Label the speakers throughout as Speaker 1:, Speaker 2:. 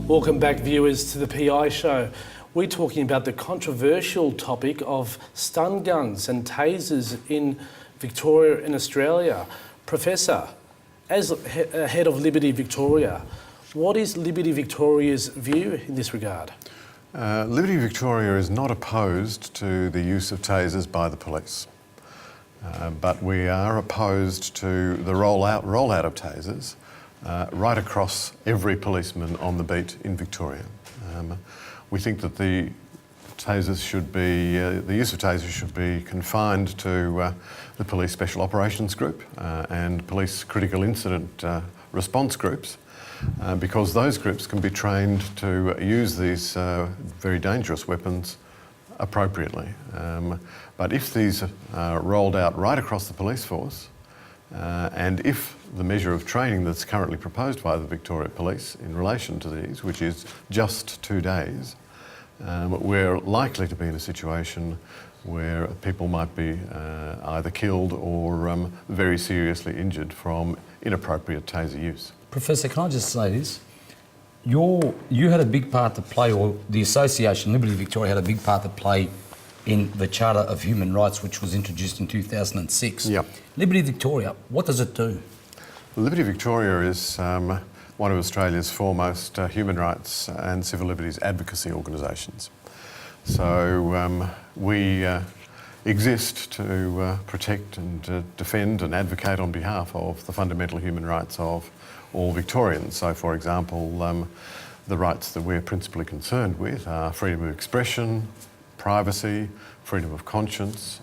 Speaker 1: Welcome back, viewers, to the PI Show. We're talking about the controversial topic of stun guns and tasers in Victoria and Australia. Professor, as head of Liberty Victoria, what is Liberty Victoria's view in this regard?
Speaker 2: Liberty Victoria is not opposed to the use of tasers by the police, but we are opposed to the rollout of tasers right across every policeman on the beat in Victoria. We think that the tasers should be, the use of tasers should be confined to the Police Special Operations Group and Police Critical Incident Response Groups, because those groups can be trained to use these very dangerous weapons appropriately. But if these are rolled out right across the police force, and if the measure of training that's currently proposed by the Victoria Police in relation to these, which is just 2 days, we're likely to be in a situation where people might be either killed or very seriously injured from inappropriate taser use.
Speaker 3: Professor, can I just say this? You had a big part to play, or the association, Liberty Victoria, had a big part to play in the Charter of Human Rights, which was introduced in 2006.
Speaker 2: Yep.
Speaker 3: Liberty Victoria, what does it do?
Speaker 2: Liberty Victoria is one of Australia's foremost human rights and civil liberties advocacy organisations. So we exist to protect and defend and advocate on behalf of the fundamental human rights of all Victorians. So, for example, the rights that we're principally concerned with are freedom of expression, privacy, freedom of conscience,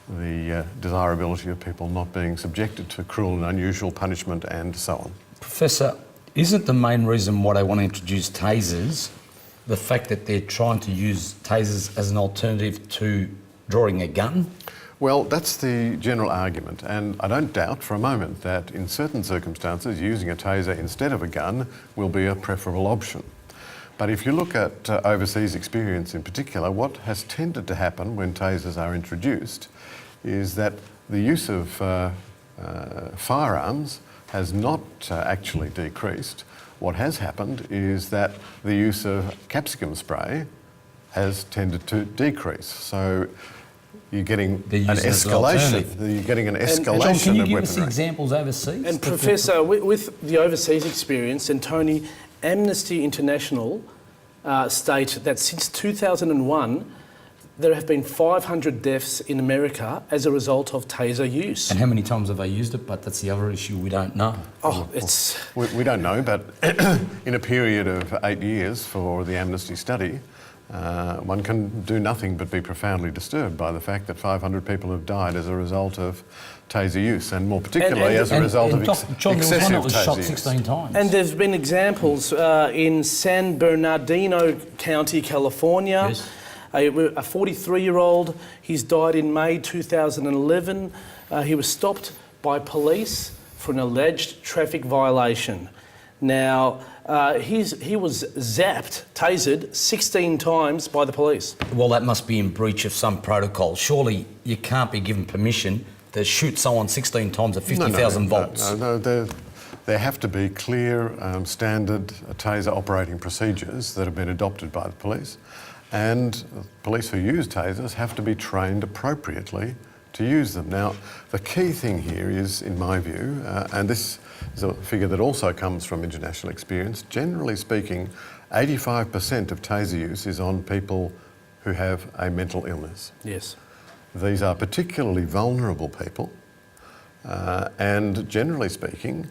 Speaker 2: the desirability of people not being subjected to cruel and unusual punishment, and so on.
Speaker 3: Professor, isn't the main reason why they want to introduce tasers the fact that they're trying to use tasers as an alternative to drawing a gun?
Speaker 2: Well, that's the general argument, and I don't doubt for a moment that in certain circumstances using a taser instead of a gun will be a preferable option. But if you look at overseas experience in particular, what has tended to happen when tasers are introduced is that the use of firearms has not actually decreased. What has happened is that the use of capsicum spray has tended to decrease. So you're getting an escalation. You're getting an escalation of weaponry.
Speaker 3: Can you give us examples overseas?
Speaker 1: And Professor, with the overseas experience, and Tony, Amnesty International state that since 2001, there have been 500 deaths in America as a result of taser use.
Speaker 3: And how many times have they used it? But that's the other issue we don't know.
Speaker 1: Oh, it's...
Speaker 2: We don't know, but in a period of 8 years for the Amnesty study, one can do nothing but be profoundly disturbed by the fact that 500 people have died as a result of taser use, and more particularly as a result of excessive
Speaker 3: one that was shot
Speaker 2: taser
Speaker 3: 16
Speaker 2: use.
Speaker 3: times.
Speaker 1: And there's been examples in San Bernardino County, California.
Speaker 3: Yes.
Speaker 1: A 43-year-old, he's died in May 2011. He was stopped by police for an alleged traffic violation. Now, he was zapped, tasered 16 times by the police.
Speaker 3: Well, that must be in breach of some protocol. Surely you can't be given permission to shoot someone 16 times at 50,000 volts.
Speaker 2: No, there have to be clear standard taser operating procedures that have been adopted by the police, and police who use tasers have to be trained appropriately to use them. Now, the key thing here is, in my view, and this is a figure that also comes from international experience, generally speaking, 85% of taser use is on people who have a mental illness.
Speaker 1: Yes.
Speaker 2: These are particularly vulnerable people, and generally speaking,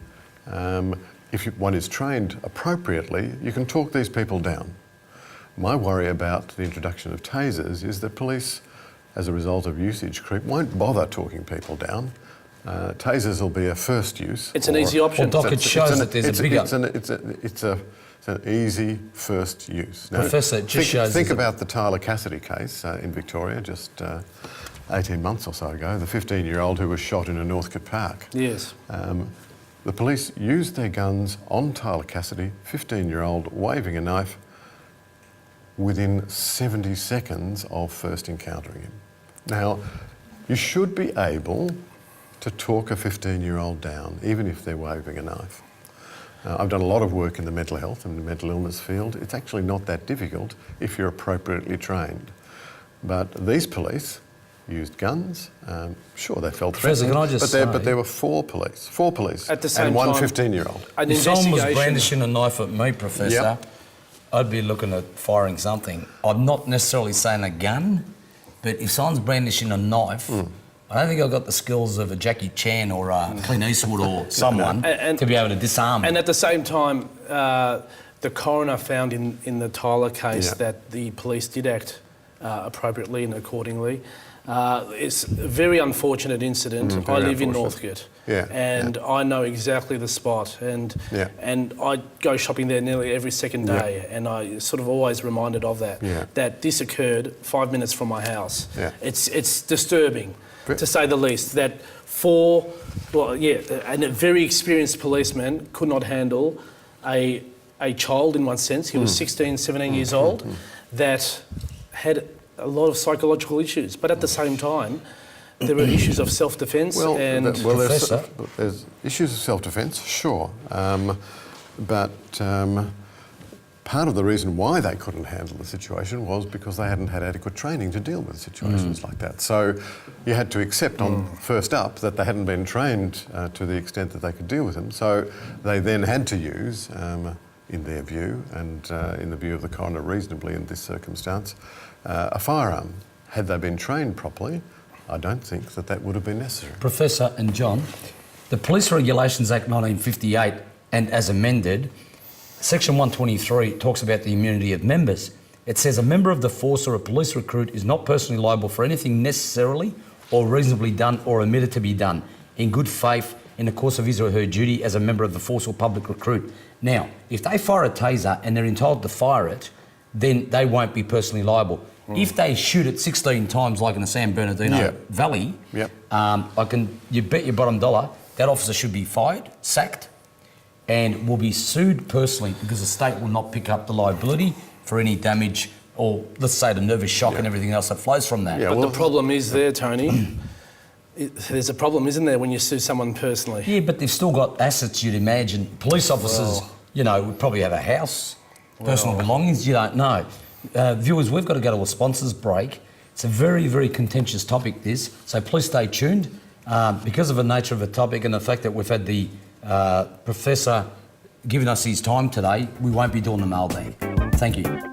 Speaker 2: if one is trained appropriately, you can talk these people down. My worry about the introduction of tasers is that police, as a result of usage creep, won't bother talking people down. Tasers will be a first use.
Speaker 1: It's an easy option.
Speaker 3: Well, Doc, it shows that there's a bigger...
Speaker 2: It's an easy first use. Now,
Speaker 3: Professor, it just shows...
Speaker 2: Think about the Tyler Cassidy case in Victoria just 18 months or so ago, the 15-year-old who was shot in a Northcote Park.
Speaker 1: Yes.
Speaker 2: The police used their guns on Tyler Cassidy, 15-year-old, waving a knife, within 70 seconds of first encountering him. Now, you should be able to talk a 15-year-old down, even if they're waving a knife. I've done a lot of work in the mental health and the mental illness field. It's actually not that difficult if you're appropriately trained. But these police used guns. Sure, they felt
Speaker 3: Professor,
Speaker 2: threatened,
Speaker 3: can I just
Speaker 2: but there were four police
Speaker 1: At the same
Speaker 2: and one
Speaker 1: time,
Speaker 2: 15-year-old.
Speaker 1: An
Speaker 3: If someone was
Speaker 1: investigation.
Speaker 3: brandishing a knife at me, Professor,
Speaker 2: Yep.
Speaker 3: I'd be looking at firing something. I'm not necessarily saying a gun, but if someone's brandishing a knife, I don't think I've got the skills of a Jackie Chan or a Clint Eastwood or someone
Speaker 1: And-
Speaker 3: to be able to disarm
Speaker 1: And
Speaker 3: it.
Speaker 1: at the same time, the coroner found in the Tyler case
Speaker 2: Yeah.
Speaker 1: that the police did act appropriately and accordingly. It's a very unfortunate incident. I
Speaker 2: very
Speaker 1: live in
Speaker 2: unfortunate.
Speaker 1: Northcote,
Speaker 2: Yeah,
Speaker 1: and I know exactly the spot, and
Speaker 2: Yeah.
Speaker 1: and I go shopping there nearly every second
Speaker 2: Yeah.
Speaker 1: day, and I sort of always reminded of that.
Speaker 2: Yeah.
Speaker 1: That this occurred 5 minutes from my house.
Speaker 2: Yeah.
Speaker 1: It's disturbing,
Speaker 2: Ve-
Speaker 1: to say the least. That and a very experienced policeman could not handle a child in one sense. He was 16, 17 years old, that had a lot of psychological issues. But at the same time, there were issues of self-defence
Speaker 2: Well,
Speaker 1: and...
Speaker 3: Professor?
Speaker 2: there's issues of self-defence, sure, but part of the reason why they couldn't handle the situation was because they hadn't had adequate training to deal with situations like that. So you had to accept on first up that they hadn't been trained to the extent that they could deal with them. So they then had to use, in their view, and in the view of the coroner reasonably in this circumstance, a firearm. Had they been trained properly, I don't think that that would have been necessary.
Speaker 3: Professor and John, the Police Regulations Act 1958, and as amended, Section 123 talks about the immunity of members. It says a member of the force or a police recruit is not personally liable for anything necessarily or reasonably done or omitted to be done in good faith in the course of his or her duty as a member of the force or public recruit. Now, if they fire a taser and they're entitled to fire it, then they won't be personally liable. If they shoot it 16 times, like in the San Bernardino
Speaker 2: Yep.
Speaker 3: Valley,
Speaker 2: Yep.
Speaker 3: you bet your bottom dollar that officer should be fired, sacked, and will be sued personally because the state will not pick up the liability for any damage or, let's say, the nervous shock and everything else that flows from that.
Speaker 2: Yeah,
Speaker 1: But
Speaker 2: well,
Speaker 1: the problem is there, Tony. There's a problem, isn't there, when you sue someone personally?
Speaker 3: Yeah, but they've still got assets, you'd imagine. Police officers, would probably have a house, personal belongings, you don't know. Viewers, we've got to go to a sponsors break. It's a very, very contentious topic, this, so please stay tuned. Because of the nature of the topic and the fact that we've had the Professor giving us his time today, we won't be doing the mailbag. Thank you.